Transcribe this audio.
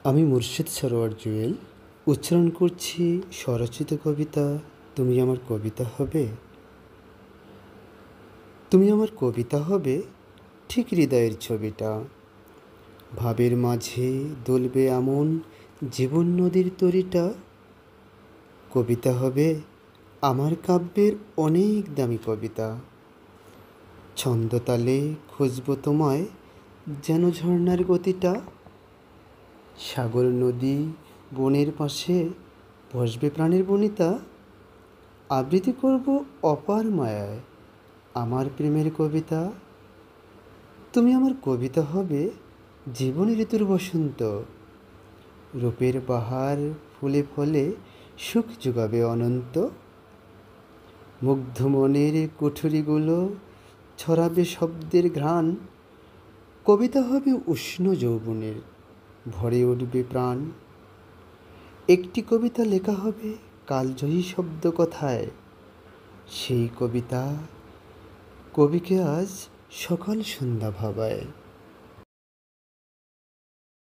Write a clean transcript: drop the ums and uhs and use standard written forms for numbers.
আমি মুর্শিদ সরোয়ার জুয়েল উচ্চারণ করছি স্বরচিত কবিতা তুমি আমার কবিতা হবে। তুমি আমার কবিতা হবে ঠিক হৃদয়ের ছবিটা, ভাবের মাঝে দুলবে এমন জীবন নদীর তরিটা। কবিতা হবে আমার কাব্যের অনেক দামি কবিতা, ছন্দতালে খুঁজব তোমায় যেন ঝর্ণার গতিটা। সাগর নদী বনের পাশে বসবে প্রাণের বনিতা, আবৃত্তি করব অপার মায়ায় আমার প্রেমের কবিতা। তুমি আমার কবিতা হবে জীবনী ঋতুর বসন্ত, রূপের বাহার ফুলে ফলে সুখ যোগাবে অনন্ত। মুগ্ধ মনের কুঠুরিগুলো ছড়াবে শব্দের ঘ্রাণ, কবিতা হবে উষ্ণ যৌবনের ভরে উঠবে প্রাণ। একটি কবিতা লেখা হবে কালজয়ী শব্দ কথায়, সেই কবিতা কবিকে আজ সকাল সন্ধ্যা ভাবায়।